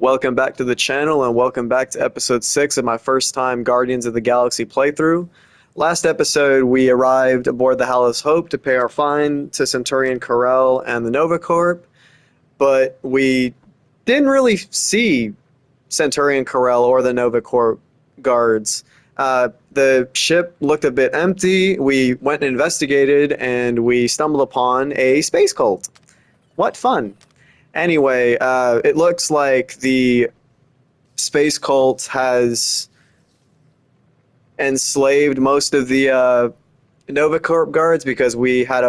Welcome back to the channel and welcome back to episode 6 of my first time Guardians of the Galaxy playthrough. Last episode we arrived aboard the Hallis Hope to pay our fine to Centurion Corel and the Nova Corp, but we didn't really see Centurion Corel or the Nova Corp guards. The ship looked a bit empty. We went and investigated and we stumbled upon a space cult. What fun! Anyway, it looks like the space cult has enslaved most of the Nova Corp guards because we had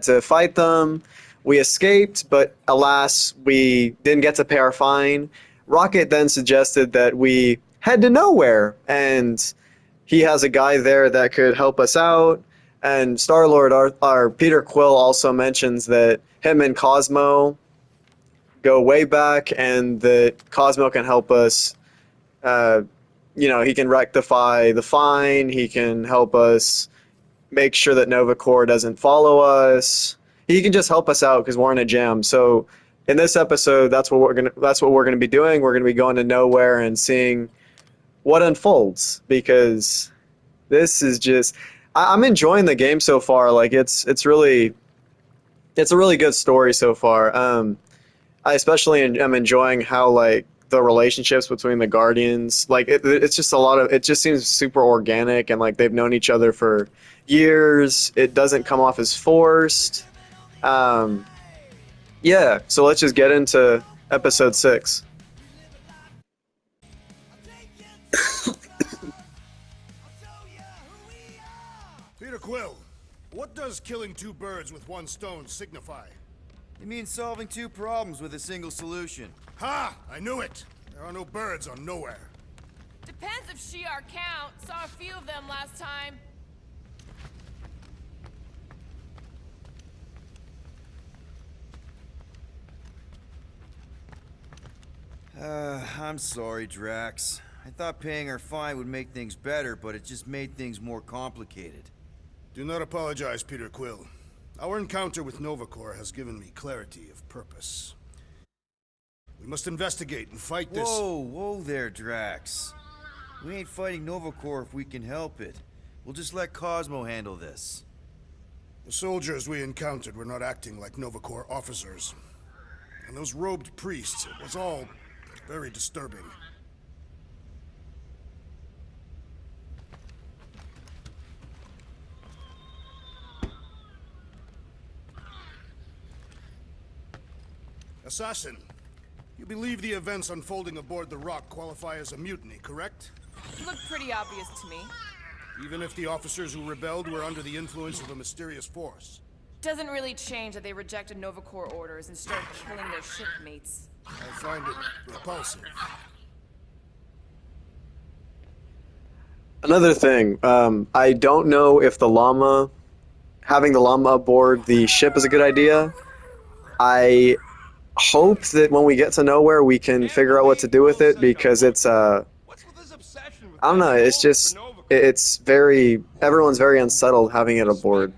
to fight them. We escaped, but alas, we didn't get to pay our fine. Rocket then suggested that we head to Knowhere, and he has a guy there that could help us out. And Star-Lord, our Peter Quill, also mentions that him and Cosmo go way back, and that Cosmo can help us. He can rectify the fine. He can help us make sure that Nova Corps doesn't follow us. He can just help us out because we're in a jam. So in this episode, that's what we're gonna be doing. We're gonna be going to Knowhere and seeing what unfolds, because this is just I'm enjoying the game so far. Like it's a really good story so far. I especially am enjoying how like the relationships between the Guardians, like it's just it just seems super organic, and like they've known each other for years. It doesn't come off as forced. Yeah, so let's just get into episode 6. Peter Quill, what does killing two birds with one stone signify? It means solving two problems with a single solution. Ha! I knew it! There are no birds on Knowhere. Depends if Shi'ar count. Saw a few of them last time. I'm sorry, Drax. I thought paying our fine would make things better, but it just made things more complicated. Do not apologize, Peter Quill. Our encounter with Nova Corps has given me clarity of purpose. We must investigate and fight this— Whoa there, Drax. We ain't fighting Nova Corps if we can help it. We'll just let Cosmo handle this. The soldiers we encountered were not acting like Nova Corps officers. And those robed priests, it was all very disturbing. Assassin, you believe the events unfolding aboard the Rock qualify as a mutiny, correct? Looked pretty obvious to me. Even if the officers who rebelled were under the influence of a mysterious force? Doesn't really change that they rejected Nova Corps orders and started killing their shipmates. I find it repulsive. Another thing, I don't know if having the llama aboard the ship is a good idea. I hope that when we get to Knowhere we can figure out what to do with it, because it's I don't know, it's just everyone's very unsettled having it aboard.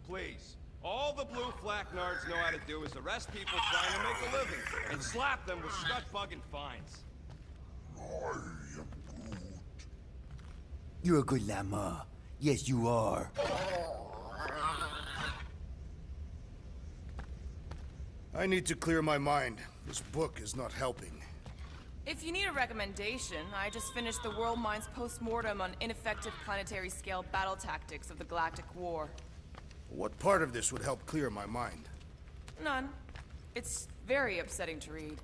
Please. All the blue flak nards know how to do is arrest people trying to make a living and slap them with scut bug and fines. You're a good llama. Yes, you are. I need to clear my mind. This book is not helping. If you need a recommendation, I just finished the World Mind's post-mortem on ineffective planetary scale battle tactics of the Galactic War. What part of this would help clear my mind? None. It's very upsetting to read.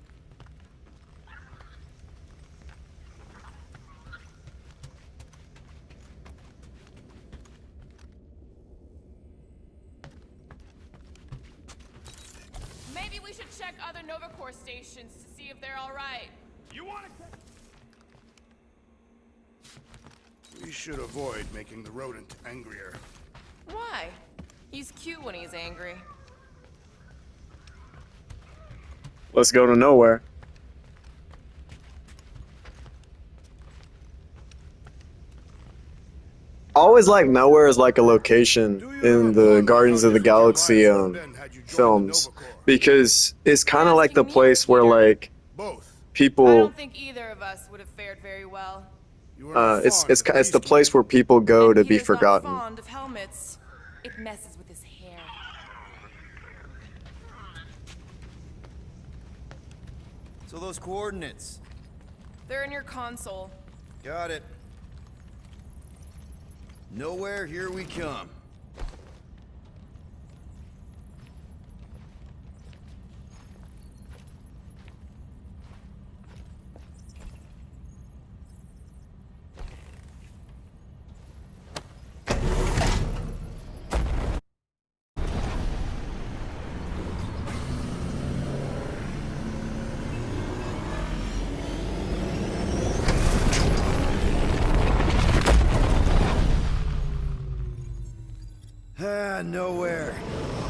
Maybe we should check other Nova Corps stations to see if they're all right. You want to... We should avoid making the rodent angrier. Why? He's cute when he's angry. Let's go to Knowhere. Always like Knowhere is like a location in the Guardians of the Galaxy films, because it's kind of like the place where like Both. people. don't think either of us would have fared very well. You are not It's fond of it's the beast place where people go And to be Peter's not forgotten. fond of helmets. It messes with his hair. So those coordinates. They're in your console. Got it. Nowhere, here we come. Nowhere.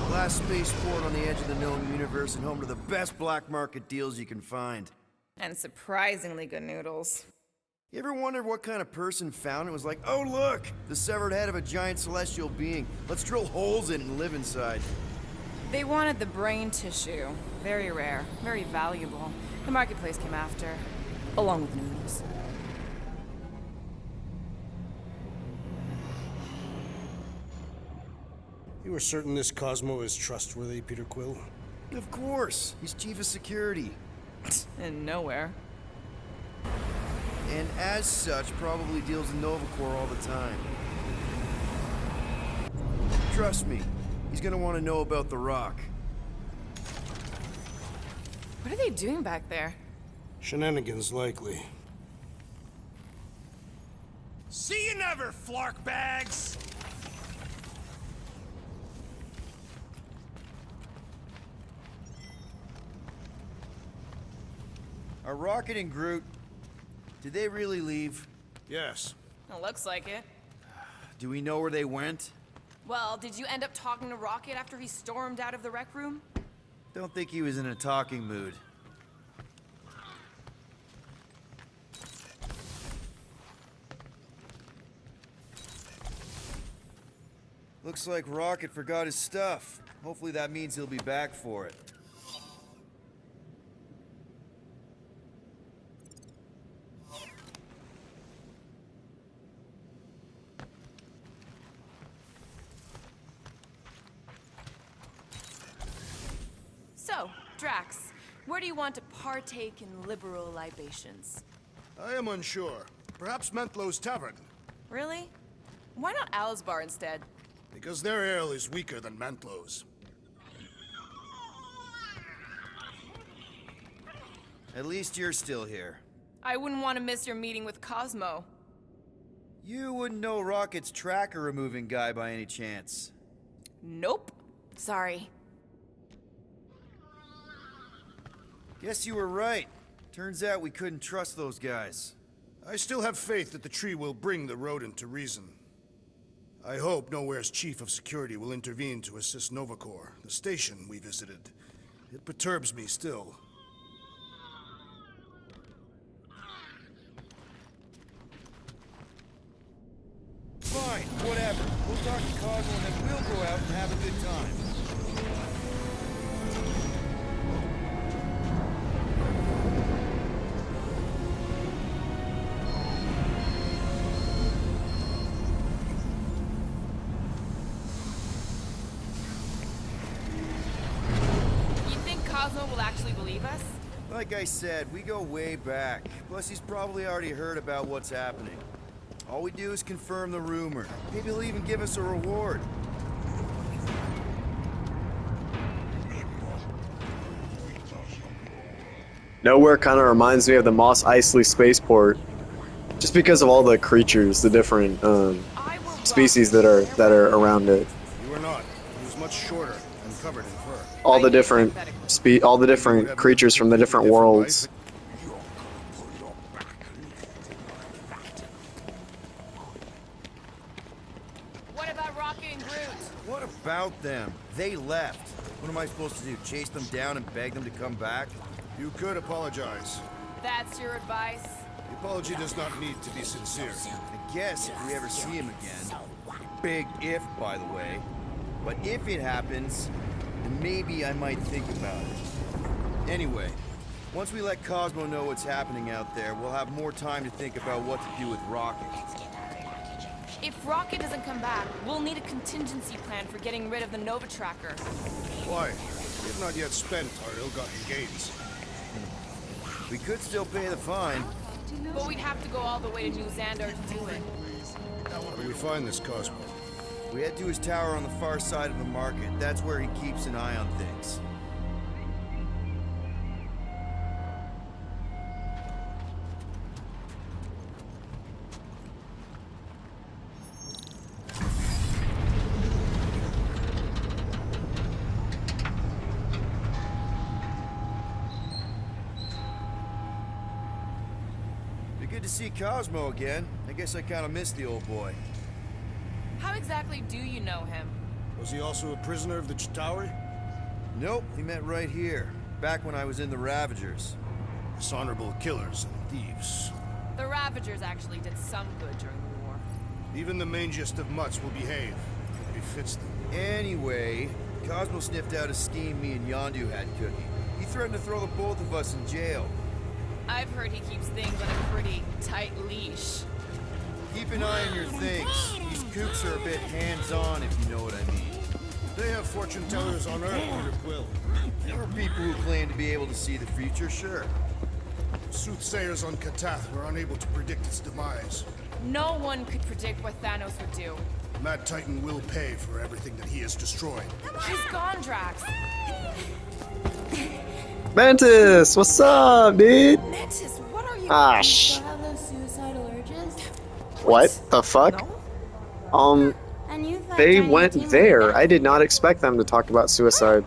Last spaceport on the edge of the known universe and home to the best black market deals you can find. And surprisingly good noodles. You ever wondered what kind of person found it? Was like, oh look, the severed head of a giant celestial being. Let's drill holes in it and live inside. They wanted the brain tissue. Very rare, very valuable. The marketplace came after, along with noodles. You are certain this Cosmo is trustworthy, Peter Quill? Of course, he's chief of security. And nowhere. And as such, probably deals in Novacore all the time. Trust me, he's gonna want to know about the rock. What are they doing back there? Shenanigans, likely. See you never, flark bags! Are Rocket and Groot, did they really leave? Yes. It looks like it. Do we know where they went? Well, did you end up talking to Rocket after he stormed out of the rec room? Don't think he was in a talking mood. Looks like Rocket forgot his stuff. Hopefully that means he'll be back for it. So, Drax, where do you want to partake in liberal libations? I am unsure. Perhaps Mentlow's Tavern, Really? Why not Al's bar instead? because their ale is weaker than Mentlow's. At least you're still here. I wouldn't want to miss your meeting with Cosmo. You wouldn't know Rocket's tracker removing guy by any chance. Nope. Sorry. Guess you were right. Turns out we couldn't trust those guys. I still have faith that the tree will bring the rodent to reason. I hope Knowhere's chief of security will intervene to assist Novacore, the station we visited. It perturbs me still. Fine, whatever. We'll talk to Cosmo and then we'll go out and have a good time. You think Cosmo will actually believe us? Like I said, we go way back. Plus, he's probably already heard about what's happening. All we do is confirm the rumor. Maybe he'll even give us a reward. Nowhere kind of reminds me of the Mos Eisley spaceport, just because of all the creatures, the different species that are around it. You are not. He was much shorter and covered in fur. All the different creatures from the different worlds. What about Rocket and Groot? What about them? They left. What am I supposed to do? Chase them down and beg them to come back? You could apologize. That's your advice? The apology does not need to be sincere. I guess if we ever see him again. Big if, by the way. But if it happens, then maybe I might think about it. Anyway, Once we let Cosmo know what's happening out there, we'll have more time to think about what to do with Rocket. If Rocket doesn't come back, we'll need a contingency plan for getting rid of the Nova Tracker. Why? We have not yet spent our ill-gotten gains. We could still pay the fine. But we'd have to go all the way to New Xandar to do it. Where do we find this Cosmo? We head to his tower on the far side of the market. That's where he keeps an eye on things. Good to see Cosmo again. I guess I kind of missed the old boy. How exactly do you know him? Was he also a prisoner of the Chitauri? Nope, we met right here, back when I was in the Ravagers. Dishonorable killers and thieves. The Ravagers actually did some good during the war. Even the mangiest of mutts will behave. It befits them. Anyway, Cosmo sniffed out a scheme me and Yondu had cooking. He threatened to throw the both of us in jail. I've heard he keeps things on a pretty tight leash. Keep an eye on your things. These kooks are a bit hands-on, if you know what I mean. They have fortune tellers on Earth, Peter Quill. There are people who claim to be able to see the future, sure. Soothsayers on Katath were unable to predict its demise. No one could predict what Thanos would do. Mad Titan will pay for everything that he has destroyed. He's gone, Drax. Mantis, what's up, dude? Mantis, what are you? Ah, Still have those suicidal urges? What the fuck? No? And you thought They joining the went team would there. be I did not expect them to talk about suicide.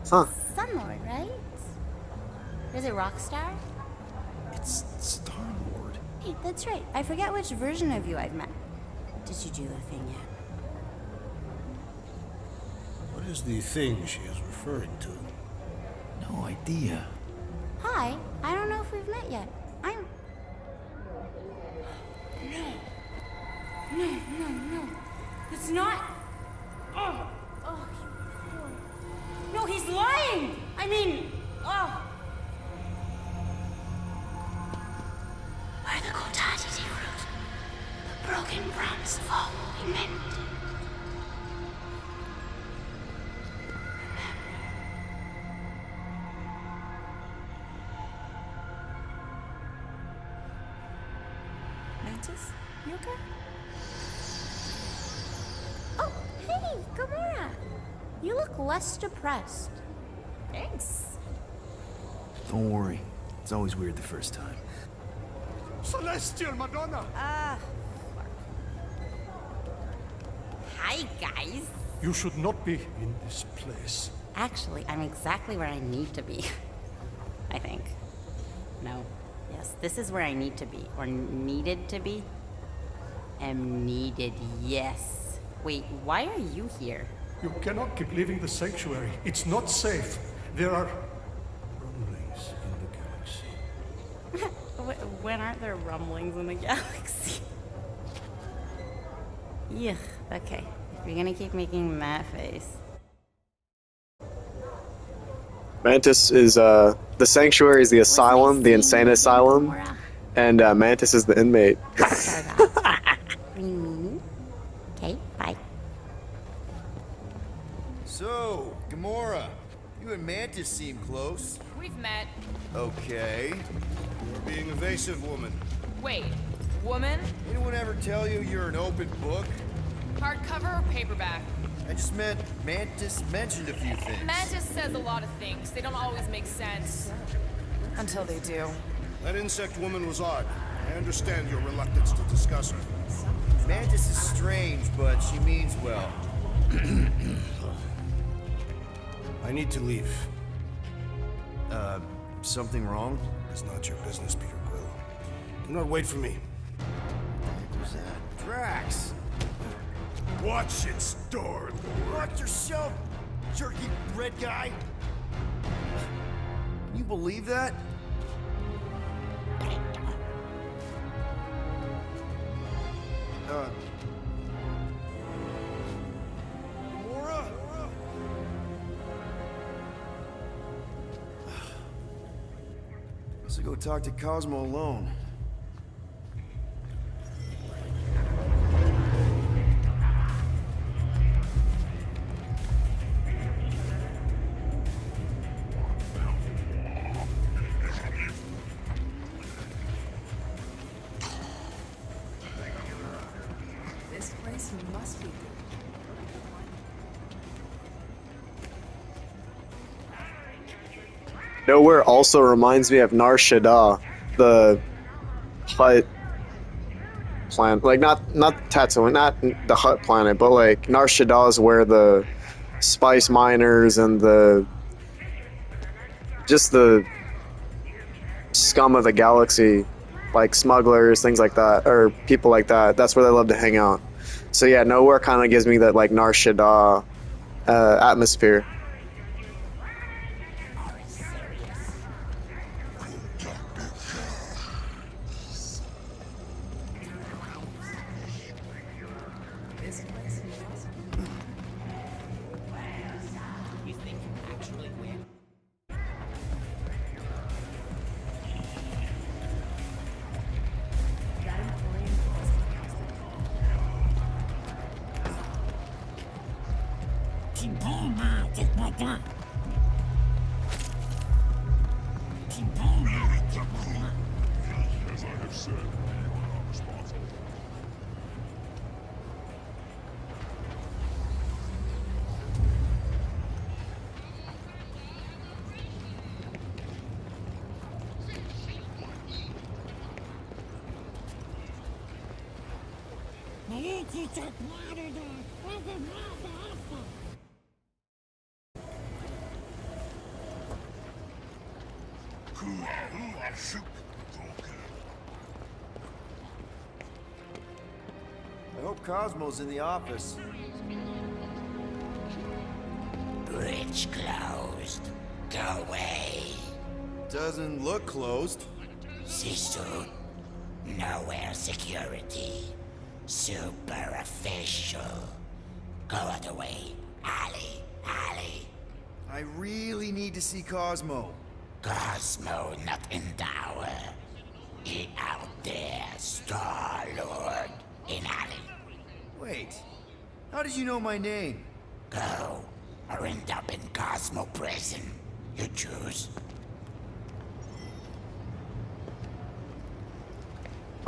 Huh. Sunlord, right? Is it Rockstar? It's Star-Lord. Hey, that's right. I forget which version of you I've met. Did you do the thing yet? What is the thing she is referring to? No idea. Hi. I don't know if we've met yet. I'm... No. It's not... Oh, you poor... No, he's lying! I mean... Oh... Where the Kotati root, the broken promise of all we meant. Mantis, you okay? Oh, hey, Gamora! You look less depressed. Thanks. Don't worry. It's always weird the first time. Celestial Madonna! Hi, guys. You should not be in this place. Actually, I'm exactly where I need to be. I think. No. Yes, this is where I need to be. Or needed to be. Am needed, yes. Wait, why are you here? You cannot keep leaving the sanctuary. It's not safe. There are rumblings in the galaxy. When aren't there rumblings in the galaxy? Yuck, okay. If you're gonna keep making that face. Mantis is, the sanctuary is the asylum, the insane asylum, and Mantis is the inmate. Okay, bye. So, Gamora, you and Mantis seem close. We've met. Okay. You're being evasive, woman. Wait, woman? Anyone ever tell you you're an open book? Hardcover or paperback? I just meant Mantis mentioned a few things. Mantis says a lot of things. They don't always make sense. Until they do. That insect woman was odd. I understand your reluctance to discuss her. Mantis is strange, but she means well. I need to leave. Something wrong? It's not your business, Peter Quill. Do not wait for me. Who's that? Drax! Watch it, Star-Lord. Watch yourself, jerky red guy! Can you believe that? Gamora? to go talk to Cosmo alone. This place must be good. Knowhere also reminds me of Nar Shaddaa, the hut planet. Like not Tatooine, not the hut planet, but like Nar Shaddaa is where the spice miners and the scum of the galaxy, like smugglers, things like that, or people like that. That's where they love to hang out. So yeah, Knowhere kind of gives me that like Nar Shaddaa atmosphere. This place must be You think you actually win? that employee must As I have said, you are responsible. I hope Cosmo's in the office. Bridge closed. Go away. Doesn't look closed. See soon. Knowhere security. Super official. Go other way. Alley. I really need to see Cosmo. Cosmo not in tower. He out there, Star-Lord. In alley. Wait, how did you know my name? Go. Or end up in Cosmo prison. You choose.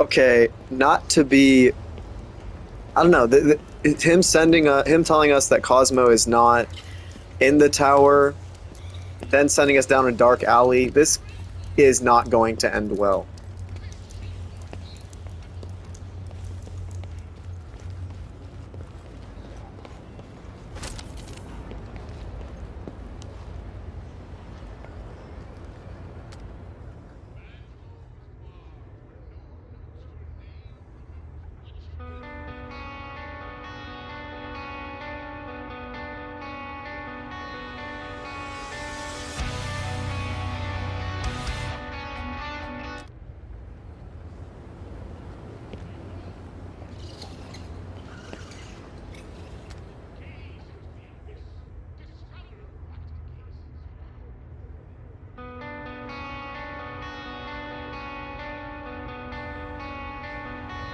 Okay, not to be. I don't know. Him telling us that Cosmo is not in the tower, then sending us down a dark alley. This is not going to end well.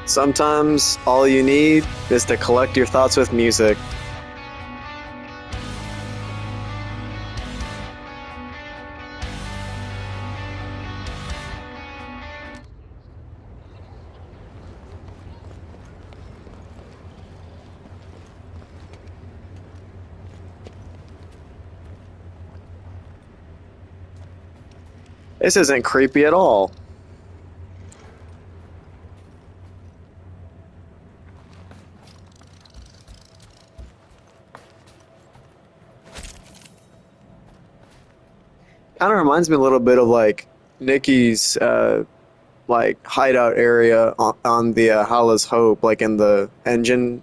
Sometimes all you need is to collect your thoughts with music. This isn't creepy at all. Kind of reminds me a little bit of like Nikki's like hideout area on the Hala's Hope, like in the engine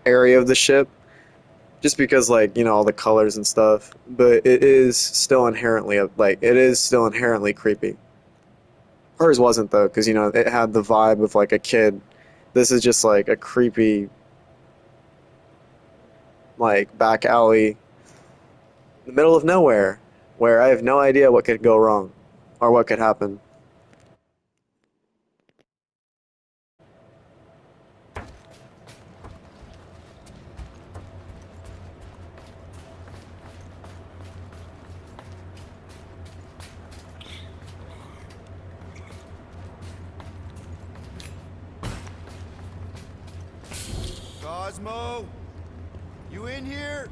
area of the ship. Just because, like, you know, all the colors and stuff, but it is still inherently creepy. Hers wasn't though, because you know it had the vibe of like a kid. This is just like a creepy, like back alley, in the middle of nowhere, where I have no idea what could go wrong, or what could happen. Cosmo? You in here?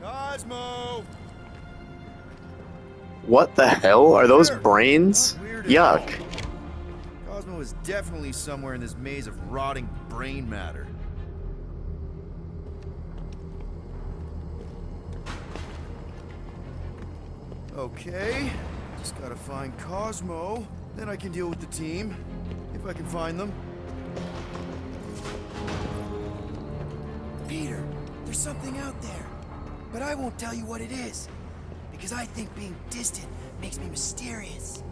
Cosmo? What the hell? Are those Weird. brains? Not weird at all. Yuck. Cosmo is definitely somewhere in this maze of rotting brain matter. Okay, just gotta find Cosmo. Then I can deal with the team, if I can find them. Peter, there's something out there. But I won't tell you what it is. Because I think being distant makes me mysterious.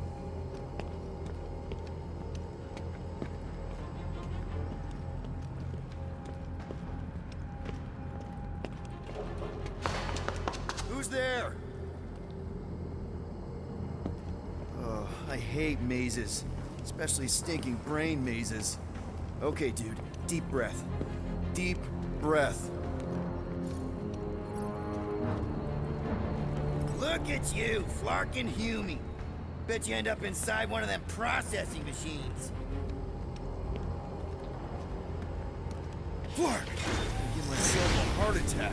Who's there? Oh, I hate mazes. Especially stinking brain mazes. Okay, dude. Deep breath. Deep breath. Look at you, Flarkin' Hume. Bet you end up inside one of them processing machines. Flark! I give myself a heart attack.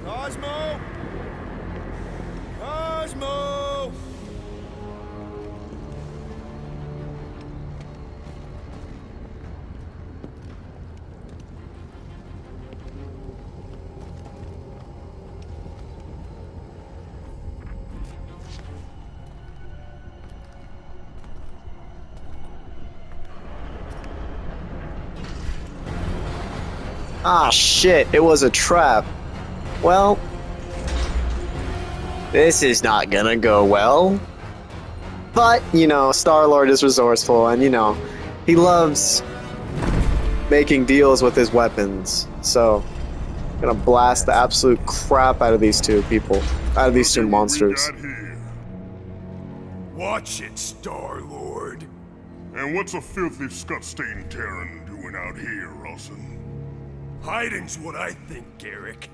Cosmo! Cosmo! Ah, shit. It was a trap. Well, this is not gonna go well. But, you know, Star-Lord is resourceful and, you know, he loves making deals with his weapons. So, gonna blast the absolute crap out of these two people. Out of these two monsters. Watch it, Star-Lord. And what's a filthy scut-stained Terran doing out here, Rawson? Hiding's what I think, Garrick.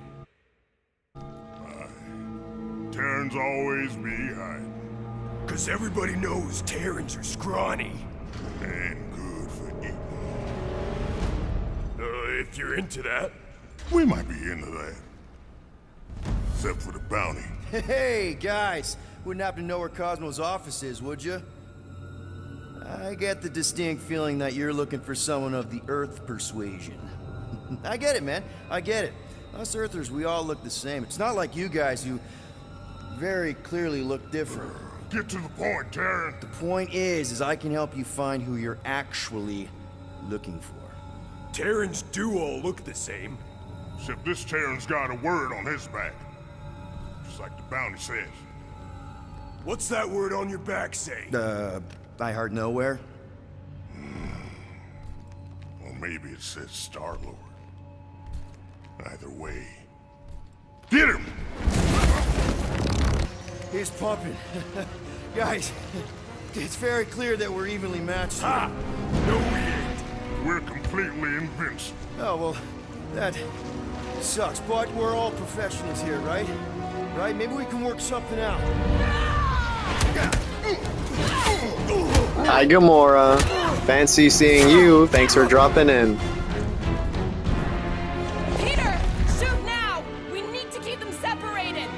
Terrans always be hiding. 'Cause everybody knows Terrans are scrawny. And good for eating. If you're into that. We might be into that. Except for the bounty. Hey, guys! Wouldn't happen to know where Cosmo's office is, would you? I get the distinct feeling that you're looking for someone of the Earth persuasion. I get it, man. I get it. Us Earthers, we all look the same. It's not like you guys who very clearly look different. Get to the point, Terran. The point is I can help you find who you're actually looking for. Terrans do all look the same. Except this Terran's got a word on his back. Just like the bounty says. What's that word on your back say? I heart Knowhere? Or maybe it says Star-Lord. Either way. Get him! He's pumping. Guys, it's very clear that we're evenly matched here. Ha! No, we ain't. We're completely invincible. Oh, well, that sucks, but we're all professionals here, right? Right? Maybe we can work something out. Hi, Gamora. Fancy seeing you. Thanks for dropping in. Peter! Shoot now! We need to keep them separated!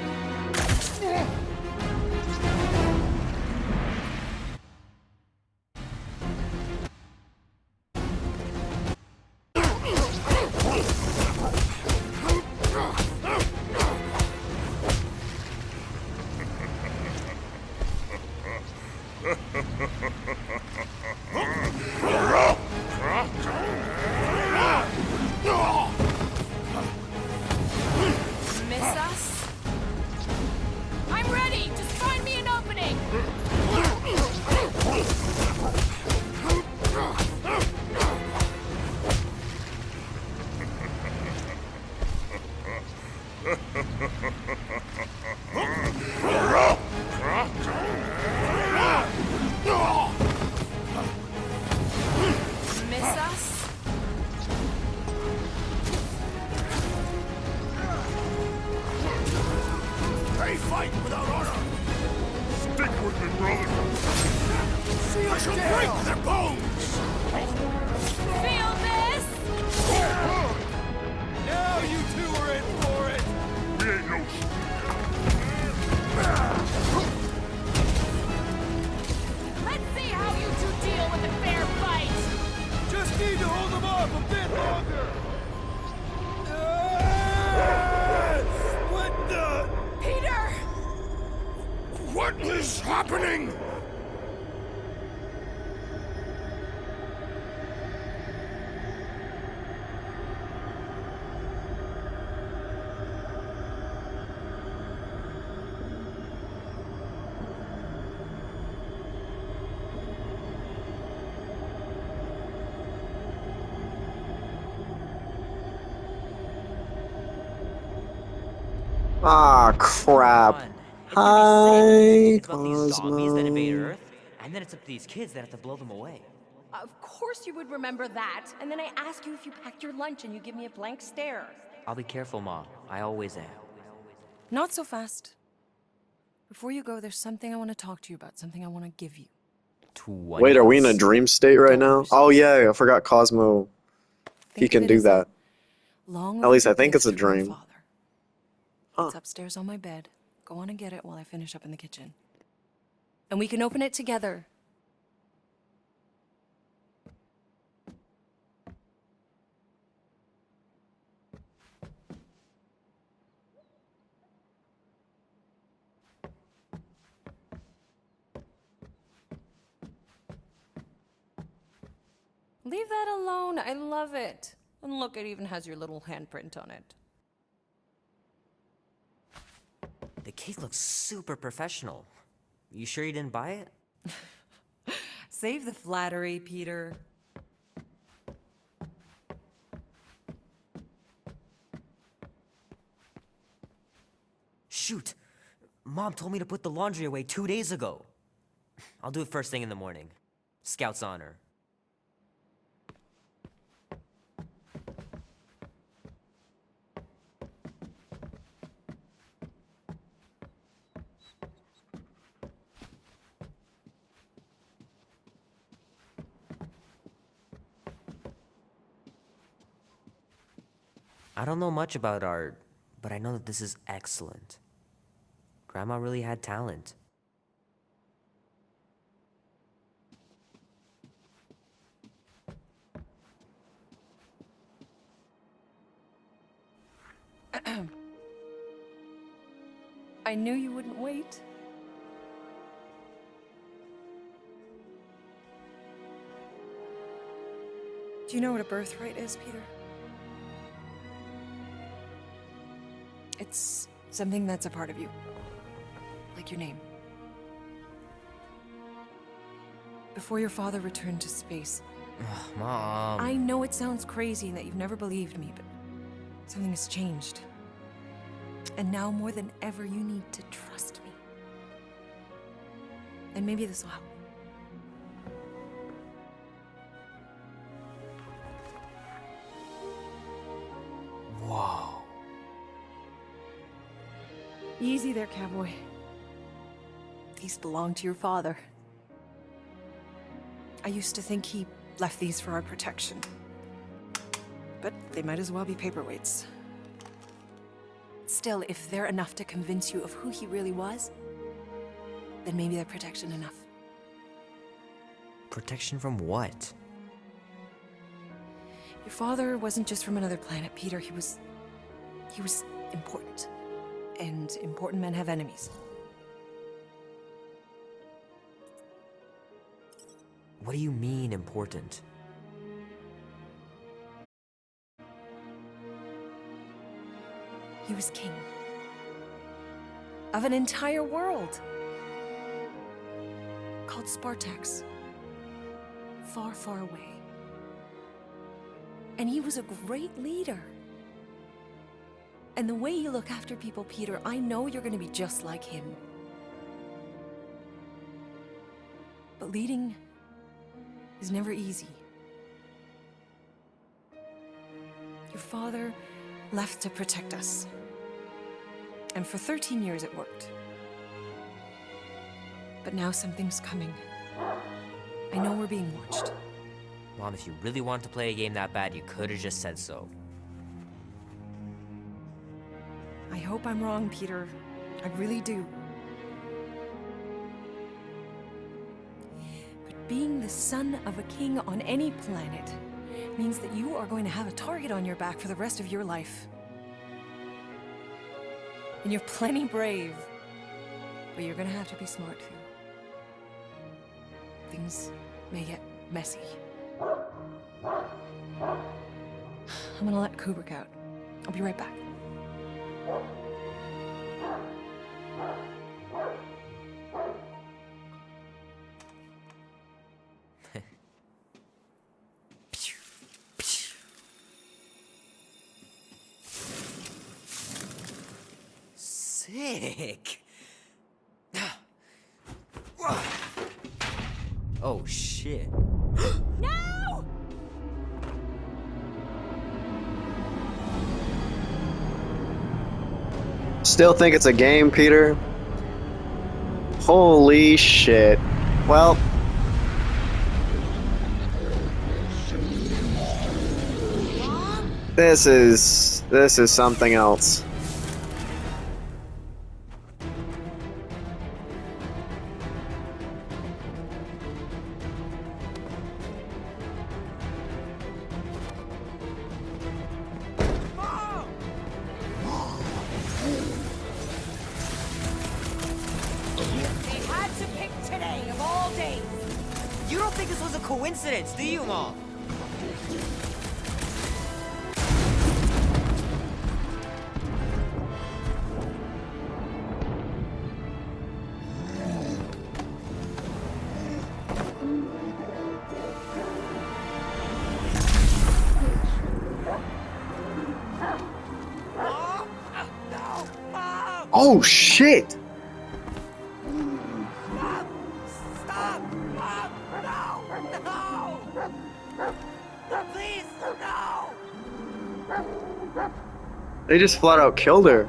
happening? Ah, crap. Come on. It's gonna Hi, be sick. It's about these zombies that invade Cosmo. Earth, and then it's up to these kids that have to blow them away. Of course you would remember that. And then I ask you if you packed your lunch and you give me a blank stare. I'll be careful, Ma. I always am. Not so fast. Before you go, there's something I want to talk to you about, something I want to give you. Wait, are we in a dream state right now? Oh yeah, I forgot Cosmo. He Think can of it do as a that. Long At least I overdue think it's a gift from your dream. father. It's upstairs on my bed. Go on and get it while I finish up in the kitchen. And we can open it together. Leave that alone. I love it. And look, it even has your little handprint on it. The cake looks super professional. You sure you didn't buy it? Save the flattery, Peter. Shoot! Mom told me to put the laundry away 2 days ago. I'll do it first thing in the morning. Scout's honor. I don't know much about art, but I know that this is excellent. Grandma really had talent. I knew you wouldn't wait. Do you know what a birthright is, Peter? It's something that's a part of you. Like your name. Before your father returned to space. Ugh, Mom. I know it sounds crazy and that you've never believed me, but something has changed. And now more than ever, you need to trust me. And maybe this will help. Whoa. Easy there, cowboy. These belong to your father. I used to think he left these for our protection. But they might as well be paperweights. Still, if they're enough to convince you of who he really was, then maybe they're protection enough. Protection from what? Your father wasn't just from another planet, Peter. He was important. And important men have enemies. What do you mean, important? He was king. Of an entire world. Called Spartax. Far, far away. And he was a great leader. And the way you look after people, Peter, I know you're going to be just like him. But leading is never easy. Your father left to protect us. And for 13 years it worked. But now something's coming. I know we're being watched. Mom, if you really wanted to play a game that bad, you could have just said so. I hope I'm wrong, Peter. I really do. But being the son of a king on any planet means that you are going to have a target on your back for the rest of your life. And you're plenty brave, but you're gonna have to be smart too. things may get messy. I'm gonna let Kubrick out. I'll be right back. Sick. Oh shit. No! Still think it's a game, Peter? Holy shit. Well, this is something else. They had to pick today of all days. You don't think this was a coincidence, do you, Mom? Oh shit! Stop! Mom! No! No! Please, no! They just flat out killed her.